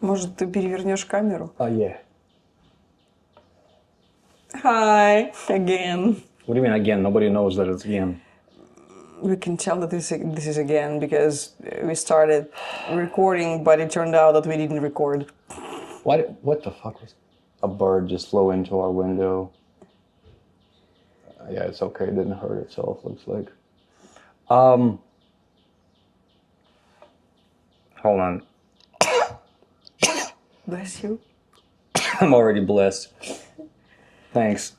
Может, ты перевернешь камеру? Oh, yeah. Hi, again. What do you mean again? Nobody knows that it's again. We can tell that this is again because we started recording, but it turned out that we didn't record. What the fuck was... A bird just flew into our window. Yeah, it's okay. It didn't hurt itself, looks like. Hold on. Bless you. I'm already blessed. Thanks.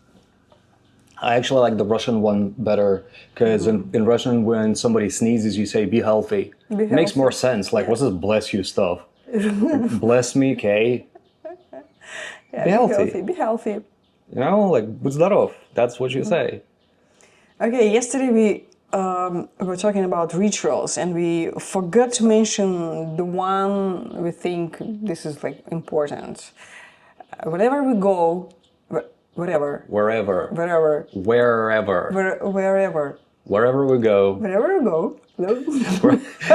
I actually like the Russian one better because in Russian, when somebody sneezes, you say, be healthy. Be It makes more healthy. sense. Like, what's this bless you stuff? Bless me, okay? Yeah, Be healthy. Be healthy. You know, like, будь здоров. That's what you say. Okay, yesterday we were talking about rituals and we forgot to mention the one we think this is like important. Wherever we go, whatever. Wherever. Wherever. Wherever. Wherever. Wherever we go. Wherever we go.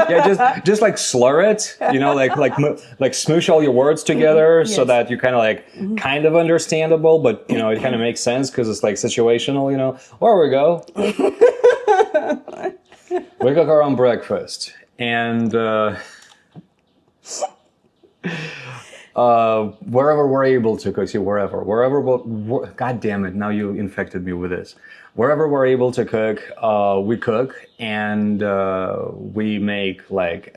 Yeah, just like slur it, you know, like smoosh all your words together so Yes. that you're kind of like kind of understandable, but you know it kind of makes sense because it's like situational, you know. Where we go, we cook our own breakfast, and wherever we're able to cook, see wherever God damn it, now you infected me with this. Wherever we're able to cook, we cook, and we make like,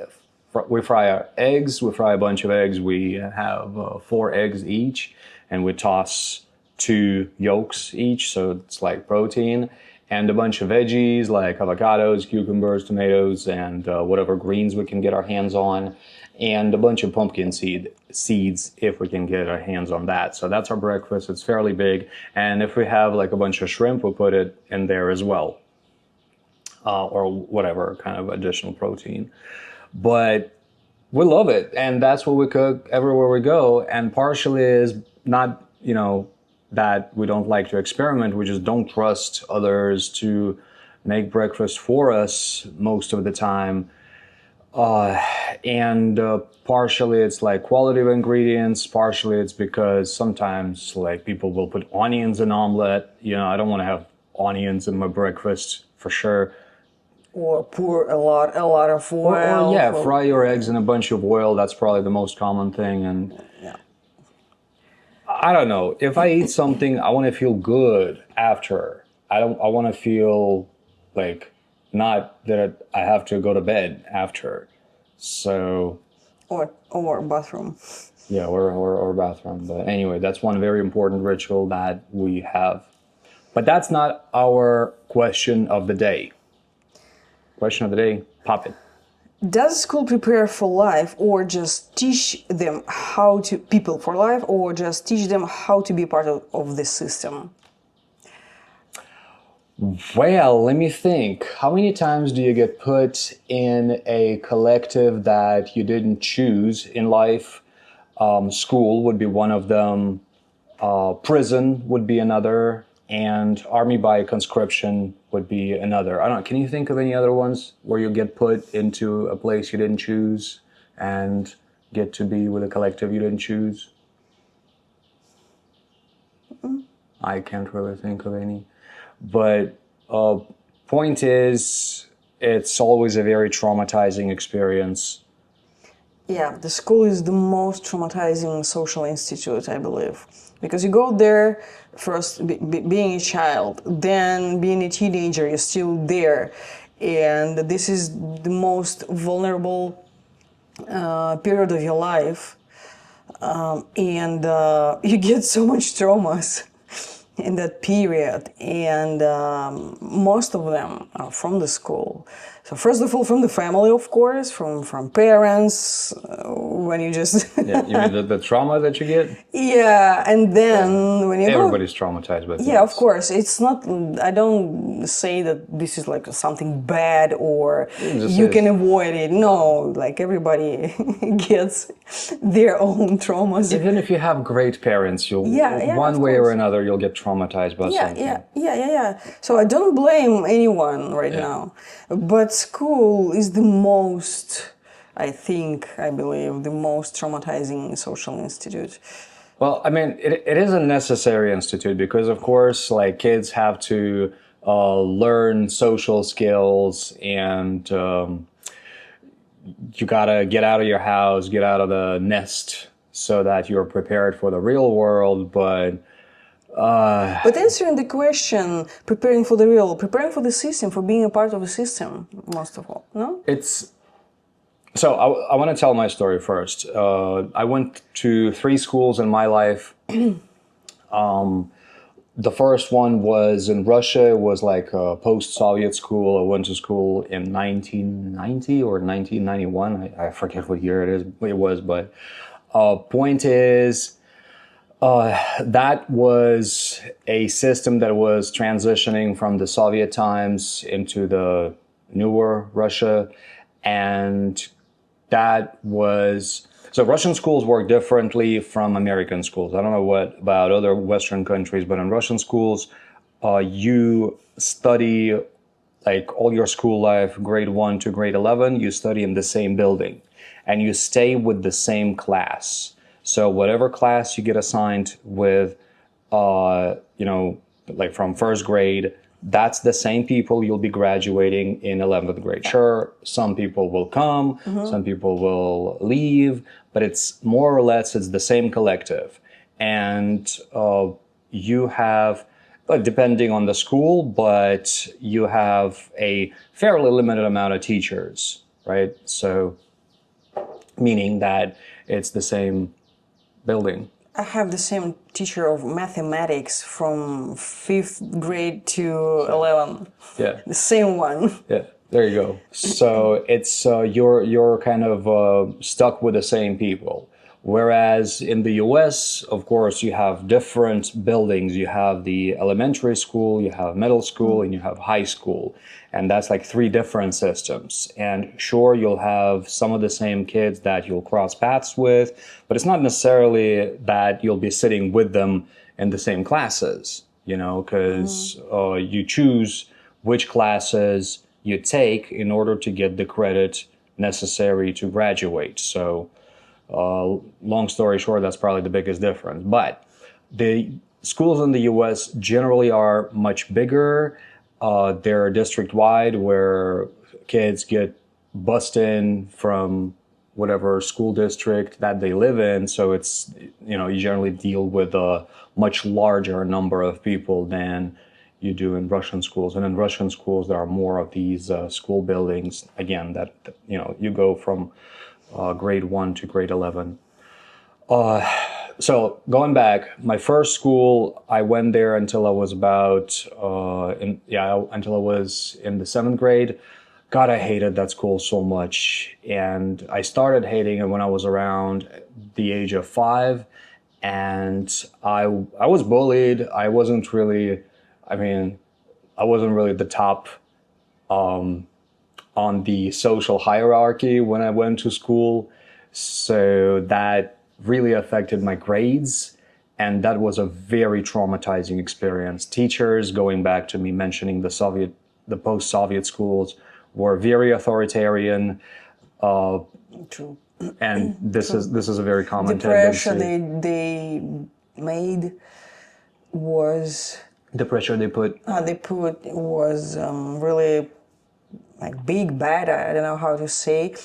we fry our eggs, we fry a bunch of eggs, we have 4 eggs each, and we toss 2 yolks each, so it's like protein, and a bunch of veggies like avocados, cucumbers, tomatoes, and whatever greens we can get our hands on, and a bunch of pumpkin seeds if we can get our hands on that. So that's our breakfast. It's fairly big. And if we have like a bunch of shrimp, we'll put it in there as well. Or whatever kind of additional protein. But we love it. And that's what we cook everywhere we go. And partially is not, you know, that we don't like to experiment. We just don't trust others to make breakfast for us most of the time. And partially it's like quality of ingredients, partially it's because sometimes like people will put onions in omelet. You know, I don't want to have onions in my breakfast for sure. Or pour a lot of oil. Or yeah, fry your eggs in a bunch of oil. That's probably the most common thing. And Yeah. I don't know, if I eat something, I want to feel good after. I want to feel like, not that I have to go to bed after. So Or bathroom. yeah, or bathroom. But anyway, that's one very important ritual that we have. But that's not our question of the day. Question of the day, pop it. Does school prepare for life or just teach them how to people for life or just teach them how to be part of the system? Well, let me think. How many times do you get put in a collective that you didn't choose in life? School would be one of them. Prison would be another. And army by conscription would be another. I don't know. Can you think of any other ones where you get put into a place you didn't choose and get to be with a collective you didn't choose? I can't really think of any. But point is, it's always a very traumatizing experience. Yeah, the school is the most traumatizing social institute, I believe. Because you go there, first being a child, then being a teenager, you're still there. And this is the most vulnerable period of your life. And you get so much traumas in that period, and most of them are from the school. So first of all, from the family, of course, from parents, when you just Yeah, you mean the trauma that you get? yeah, and then when you Everybody's traumatized by yeah, of things. course, it's not. I don't say that this is like something bad or just you say can avoid it. No, like everybody gets their own traumas. Even if you have great parents, you'll Yeah, one of way or course. another you'll get traumatized by something. Yeah. So I don't blame anyone right now, but school is the most I believe, the most traumatizing social institute. Well, I mean, it is a necessary institute because, of course, like kids have to learn social skills and you gotta get out of your house, get out of the nest so that you're prepared for the real world. But answering the question, preparing for the system, for being a part of the system, most of all, no? It's so I want to tell my story first. I went to 3 schools in my life. The first one was in Russia. It was like a post-Soviet school. I went to school in 1990 or 1991. I forget what year it was, but point is, that was a system that was transitioning from the Soviet times into the newer Russia, and that was so Russian schools work differently from American schools. I don't know what about other Western countries, but in Russian schools, you study like all your school life, grade 1 to grade 11, you study in the same building and you stay with the same class. So whatever class you get assigned with, like from first grade, that's the same people you'll be graduating in 11th grade. Sure, some people will come, some people will leave, but it's more or less, it's the same collective. And you have, depending on the school, but you have a fairly limited amount of teachers, right? So meaning that it's the same building. I have the same teacher of mathematics from 5th grade to 11. Yeah. The same one. Yeah. There you go. So it's you're kind of stuck with the same people. Whereas in the US, of course, you have different buildings. You have the elementary school, you have middle school, and you have high school. And that's like 3 different systems. And sure, you'll have some of the same kids that you'll cross paths with, but it's not necessarily that you'll be sitting with them in the same classes, because you choose which classes you take in order to get the credit necessary to graduate. So long story short, that's probably the biggest difference. But the schools in the US generally are much bigger. They're district-wide, where kids get bussed in from whatever school district that they live in. So it's, you generally deal with a much larger number of people than you do in Russian schools. And in Russian schools, there are more of these school buildings, again, that, you go from grade 1 to grade 11. So going back, my first school, I went there until I was until I was in the 7th grade. God, I hated that school so much. And I started hating it when I was around the age of 5. And I was bullied. I wasn't really the top on the social hierarchy when I went to school. So that really affected my grades. And that was a very traumatizing experience. Teachers, going back to me mentioning the post-Soviet schools, were very authoritarian. True. And this is a very common tendency. The pressure they made was... The pressure they put was really like big, bad, I don't know how to say.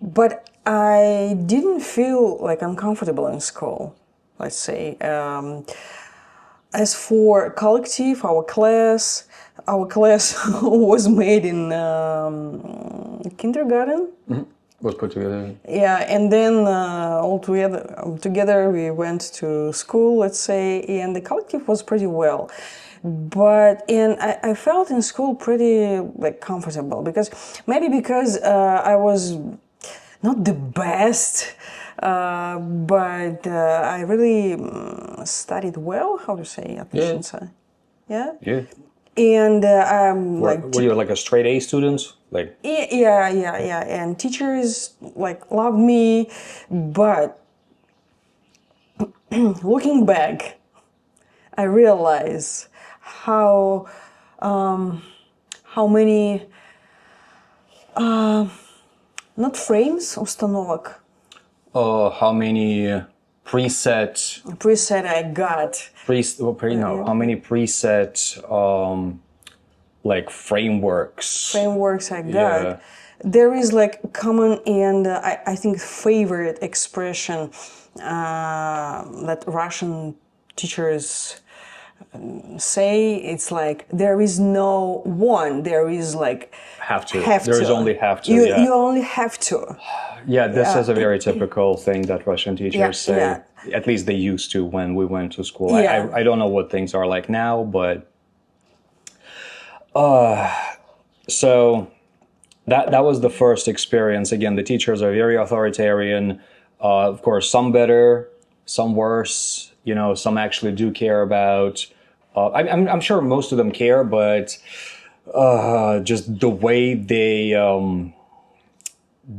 But I didn't feel like uncomfortable in school, let's say. As for collective, our class was made in kindergarten. Mm-hmm. Was put together. Yeah, and then all together we went to school, let's say, and the collective was pretty well. But I felt in school pretty like comfortable because I was not the best, but I really studied well. How to say? Yeah. Yeah. And were you like a straight A student? Like yeah, and teachers like loved me, but looking back, I realize how many Not frames, установок. How many preset Preset I got. how many preset like Frameworks I got. Yeah. There is like common and I think favorite expression that Russian teachers say. It's like there is no one. There is like have to. have There to. is only have to. You yeah. you only have to. Yeah, this is a very typical thing that Russian teachers Yeah, say. yeah. At least they used to when we went to school. Yeah. I don't know what things are like now, but so that was the first experience. Again, the teachers are very authoritarian. Of course, some better, some worse. You know, some actually do care about. I'm sure most of them care, but just the way they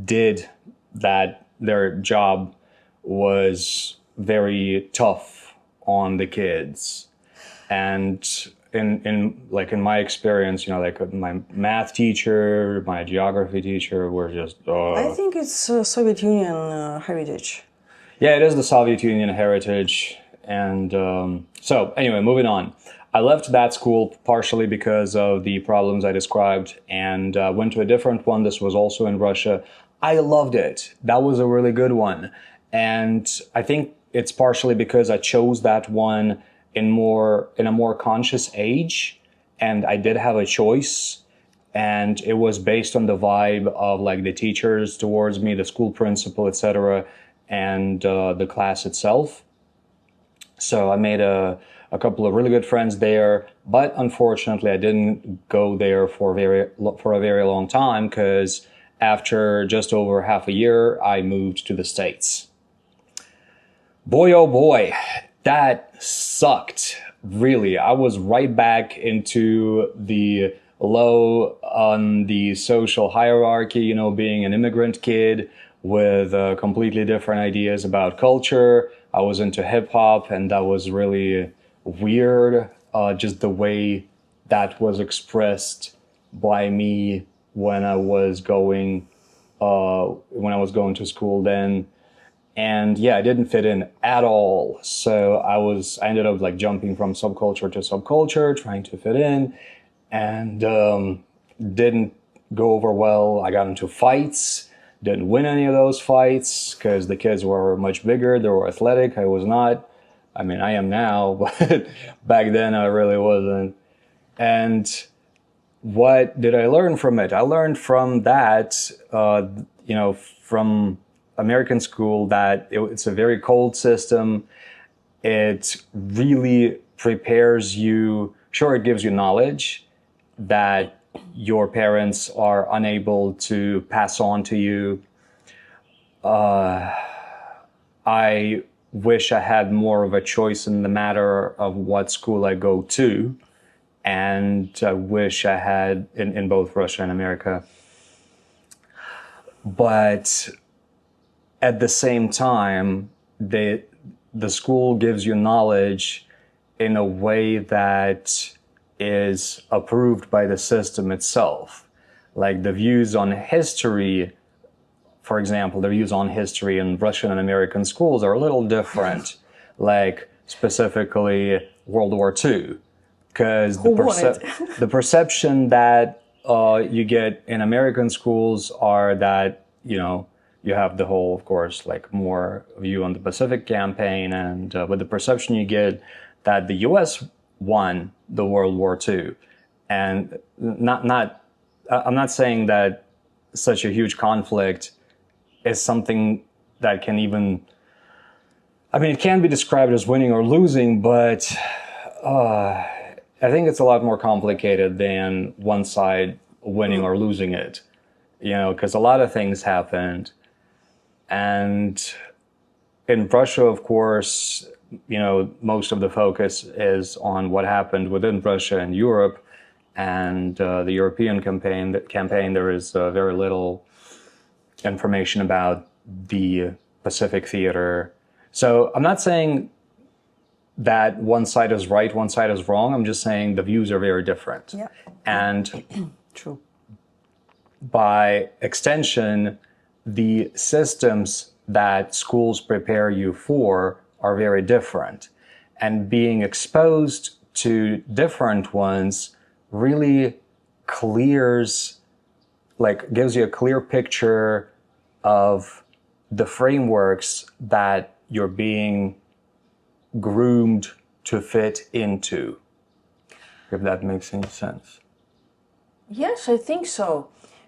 did their job was very tough on the kids. And in my experience, you know, like my math teacher, my geography teacher were just I think it's Soviet Union heritage. yeah, it is the Soviet Union heritage. And so anyway, moving on. I left that school partially because of the problems I described and went to a different one. This was also in Russia. I loved it. That was a really good one. And I think it's partially because I chose that one in a more conscious age, and I did have a choice, and it was based on the vibe of like the teachers towards me, the school principal, etc., and the class itself. So I made a couple of really good friends there, but unfortunately I didn't go there for a very long time because after just over half a year, I moved to the States. Boy, oh boy, that sucked. Really, I was right back into the low on the social hierarchy, you know, being an immigrant kid with completely different ideas about culture. I was into hip hop, and that was really weird. Just the way that was expressed by me when I was going to school then. And yeah, I didn't fit in at all. So I ended up like jumping from subculture to subculture, trying to fit in, and didn't go over well. I got into fights, didn't win any of those fights because the kids were much bigger, they were athletic. I was not. I mean, I am now, but back then I really wasn't. And what did I learn from it? I learned from that, you know, from American school that it's a very cold system. It really prepares you. Sure, it gives you knowledge that your parents are unable to pass on to you. I wish I had more of a choice in the matter of what school I go to. And I wish I had in both Russia and America. But at the same time, the school gives you knowledge in a way that is approved by the system itself. Like the views on history, for example, the views on history in Russian and American schools are a little different, like specifically World War II. Because the perception that you get in American schools are that, you know, you have the whole, of course, like more view on the Pacific campaign, and with the perception you get that the U.S. won the World War II, and I'm not saying that such a huge conflict is something that can even, I mean, it can be described as winning or losing, but I think it's a lot more complicated than one side winning or losing it, you know, because a lot of things happened. And in Russia, of course, you know, most of the focus is on what happened within Russia and Europe, and the European campaign. There is very little information about the Pacific theater. So I'm not saying that one side is right, one side is wrong. I'm just saying the views are very different. Yeah. And True. By extension, the systems that schools prepare you for are very different. And being exposed to different ones really clears, like gives you a clear picture of the frameworks that you're being groomed to fit into, if that makes any sense. Yes, I think so.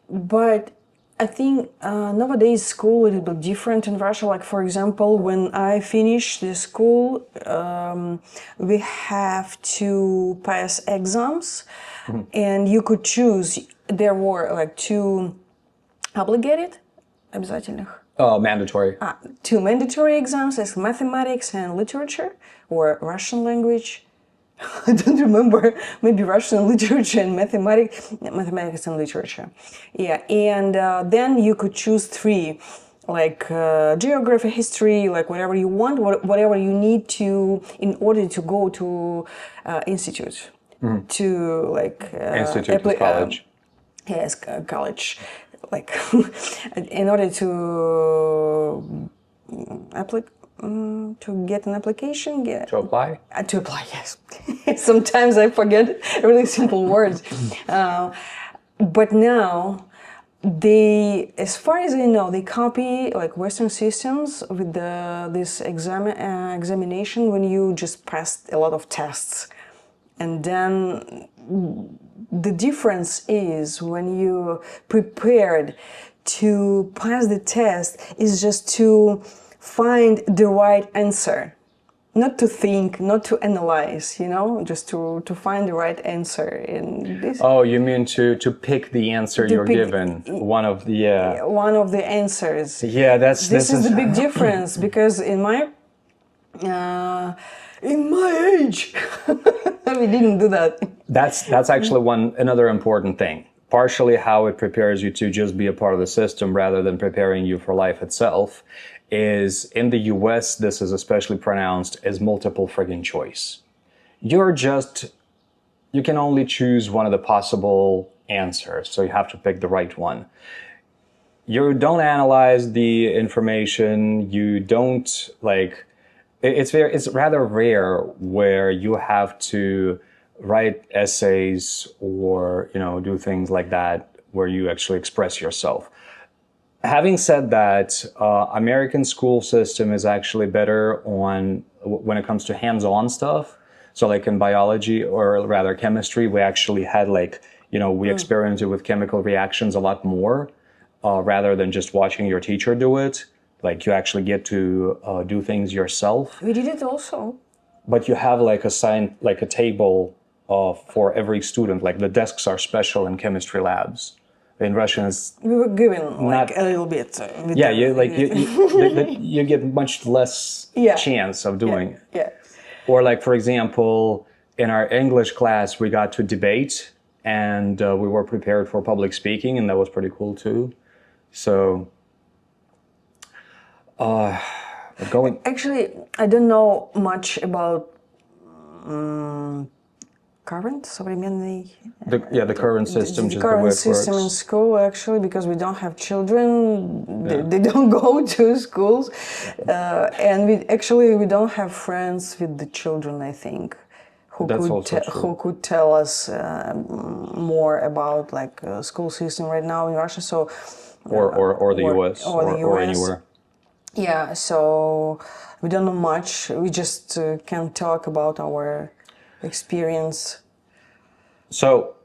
But I think nowadays school is a little bit different in Russia. Like, for example, when I finished the school, we have to pass exams, and you could choose. There were like two obligated, обязательных, Mandatory. two mandatory exams as mathematics and literature or Russian language. I don't remember, maybe Russian literature and mathematics and literature. Yeah, and then you could choose three, like geography, history, like whatever you want, whatever you need to in order to go to institute, to like Institute is college. Yes, college, like in order to to get an application, To apply? To apply, yes. Sometimes I forget really simple words. But now, they, as far as I know, they copy like Western systems with this examination when you just passed a lot of tests. And then the difference is when you prepared to pass the test is just to find the right answer, not to think, not to analyze, just to find the right answer in this. Oh, you mean to pick the answer you're given? One of the answers. Yeah, this is the big difference, because in my age, we didn't do that. That's actually another important thing. Partially how it prepares you to just be a part of the system rather than preparing you for life itself is in the US, this is especially pronounced as multiple friggin' choice. You can only choose one of the possible answers, so you have to pick the right one. You don't analyze the information, you don't it's rather rare where you have to write essays or, do things like that where you actually express yourself. Having said that, American school system is actually better when it comes to hands-on stuff. So like in biology, or rather chemistry, we actually had we experimented with chemical reactions a lot more, rather than just watching your teacher do it. Like you actually get to do things yourself. We did it also. But you have a table for every student. Like the desks are special in chemistry labs. In Russian, we were given a little bit. You get much less chance of doing it. Yeah. Or for example, in our English class, we got to debate, and we were prepared for public speaking, and that was pretty cool too. So, Actually, I don't know much about current, современный. The current system. The current system in school, actually, because we don't have children, they don't go to schools, and we don't have friends with the children, I think, who could tell us more about school system right now in Russia. So, or the US or anywhere. Yeah, so we don't know much. We just can talk about our experience. So,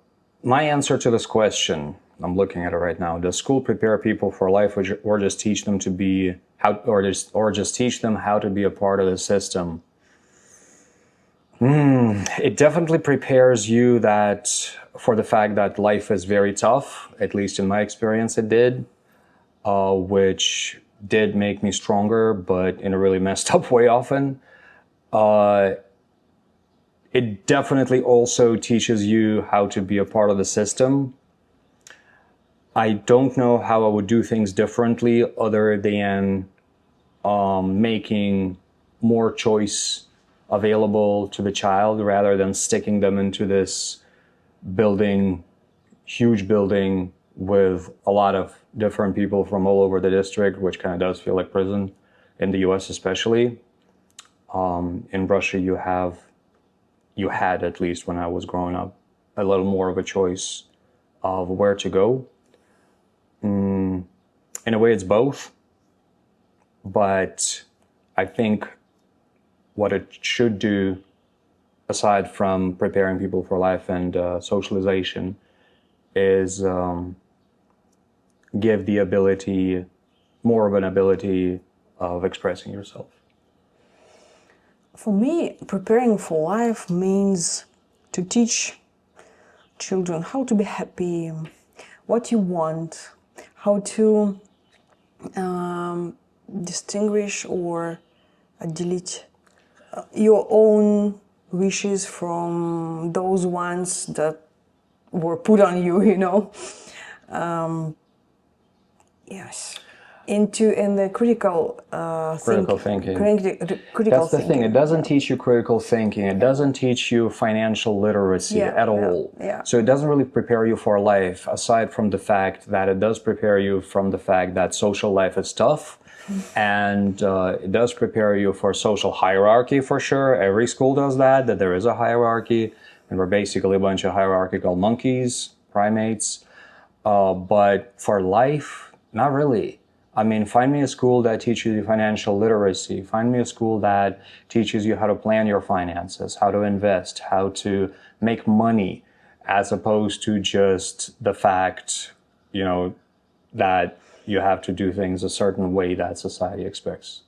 my answer to this question, I'm looking at it right now. Does school prepare people for life, or just teach them just teach them how to be a part of the system? It definitely prepares you for the fact that life is very tough. At least in my experience, it did, which did make me stronger, but in a really messed up way often. It definitely also teaches you how to be a part of the system. I don't know how I would do things differently other than making more choice available to the child rather than sticking them into this huge building with a lot of different people from all over the district, which kind of does feel like prison in the US especially. In Russia, you had, at least when I was growing up, a little more of a choice of where to go. In a way, it's both. But I think what it should do, aside from preparing people for life and socialization, is give the ability, more of an ability of expressing yourself. For me, preparing for life means to teach children how to be happy, what you want, how to distinguish or delete your own wishes from those ones that were put on you, you know. Yes. In the critical thinking. Critical That's the thing. It doesn't teach you critical thinking. It doesn't teach you financial literacy at all. Yeah. So it doesn't really prepare you for life, aside from the fact that it does prepare you from the fact that social life is tough. And it does prepare you for social hierarchy, for sure. Every school does that there is a hierarchy. And we're basically a bunch of hierarchical monkeys, primates. But for life, not really. I mean, find me a school that teaches you financial literacy. Find me a school that teaches you how to plan your finances, how to invest, how to make money, as opposed to just the fact, you know, that you have to do things a certain way that society expects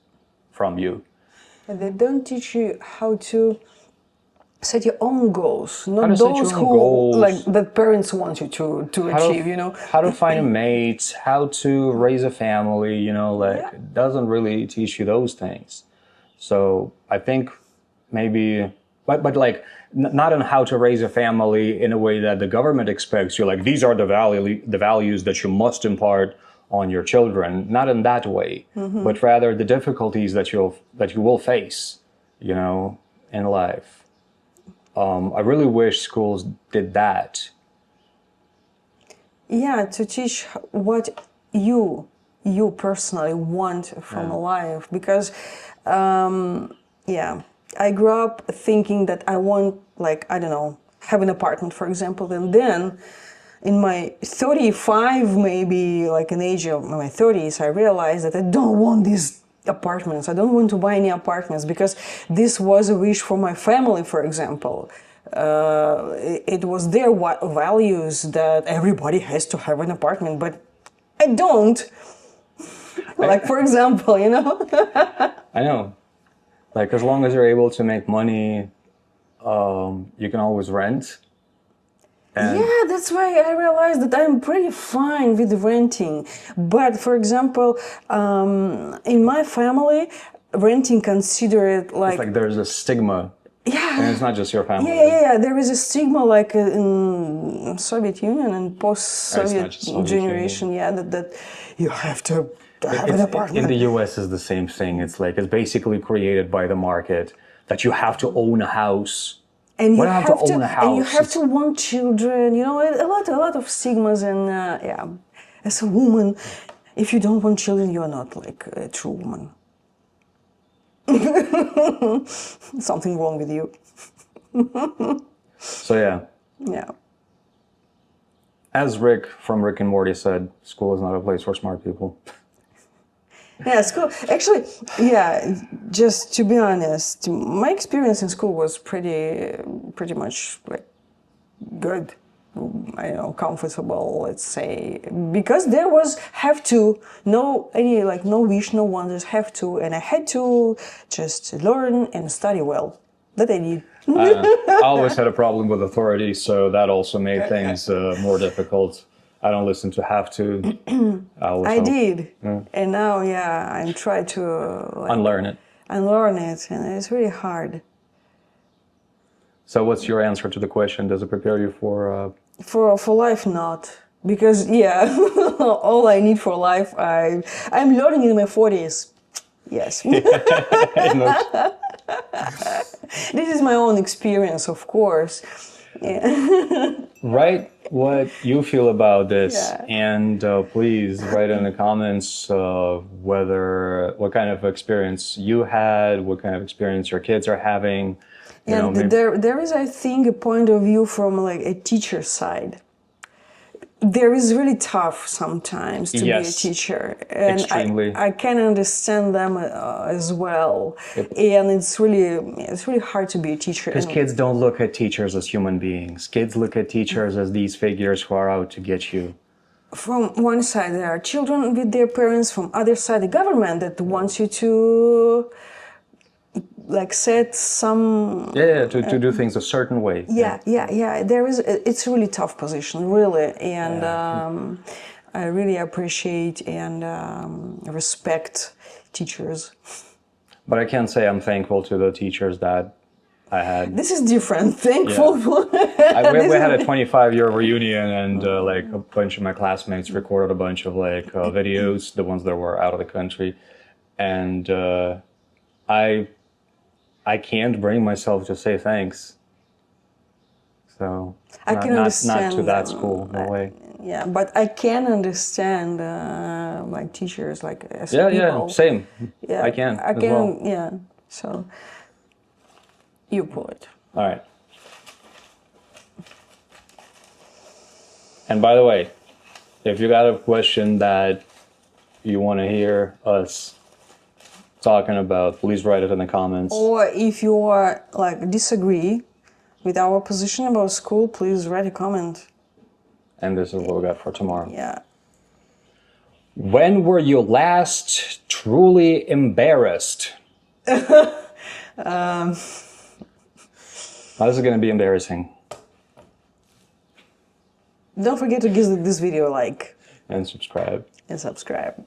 from you. And they don't teach you how to set your own goals, not set your those own who goals. like that parents want you to achieve, you know. How to find a mate, how to raise a family, you know, like it doesn't really teach you those things. So I think maybe, but like not on how to raise a family in a way that the government expects you, like these are the values that you must impart on your children, not in that way, but rather the difficulties that you will face, you know, in life. I really wish schools did that. Yeah, to teach what you personally want from life, because I grew up thinking that I want, like, I don't know, have an apartment, for example, and then in my 35, maybe like an age of my 30s, I realized that I don't want these apartments. I don't want to buy any apartments because this was a wish for my family, for example. It was their values that everybody has to have an apartment, but I don't. Like, for example, you know? I know. Like, as long as you're able to make money, you can always rent. Yeah, that's why I realized that I'm pretty fine with renting. But for example, in my family, renting considered like... It's like there's a stigma. Yeah. And it's not just your family. Yeah. There is a stigma like in Soviet Union and post-Soviet generation, that you have to have an apartment. In the US is the same thing. It's like, it's basically created by the market that you have to own a house. And you have to own a house. And you have to want children, you know, a lot of stigmas. And as a woman, if you don't want children, you are not like a true woman. Something wrong with you. So yeah. As Rick from Rick and Morty said, school is not a place for smart people. Yeah, school. Actually, just to be honest, my experience in school was pretty much like good. I don't know, comfortable, let's say, because there was no wish, no wonders, have to, and I had to just learn and study well. That I did. I always had a problem with authority, so that also made things more difficult. I don't listen to have to. I did. Yeah. And now, I'm trying to unlearn it. Unlearn it, and it's really hard. So what's your answer to the question? Does it prepare you for... For life, not. Because, all I need for life, I'm learning in my 40s. Yes. This is my own experience, of course. Yeah. write what you feel about this, Yeah. and please write in the comments what kind of experience you had, what kind of experience your kids are having. You know, And maybe, there is, I think, a point of view from like a teacher side. There is really tough sometimes to be a Yes. teacher, and Extremely. I can understand them as well. And it's really hard to be a teacher. because And kids don't look at teachers as human beings. Kids look at teachers as these figures who are out to get you. from one side, there are children with their parents. From other side, the government that wants you to like set some. Yeah, to do things a certain way. Yeah. There is. It's a really tough position, really, and I really appreciate and respect teachers. But I can say I'm thankful to the teachers that I had. This is different. Thankful. We had a 25-year reunion, and like a bunch of my classmates recorded a bunch of like videos, the ones that were out of the country, and I can't bring myself to say thanks. So I can understand not to that them. school, no way. Yeah, but I can understand like teachers, like as Yeah, people. same. Yeah, I can I as can. well. Yeah. So you poet. All right. And by the way, if you got a question that you want to hear us talking about, please write it in the comments. Or if you are like disagree with our position about school, please write a comment. And this is what we got for tomorrow. Yeah. When were you last truly embarrassed? This is going to be embarrassing. Don't forget to give this video a like And subscribe. and subscribe.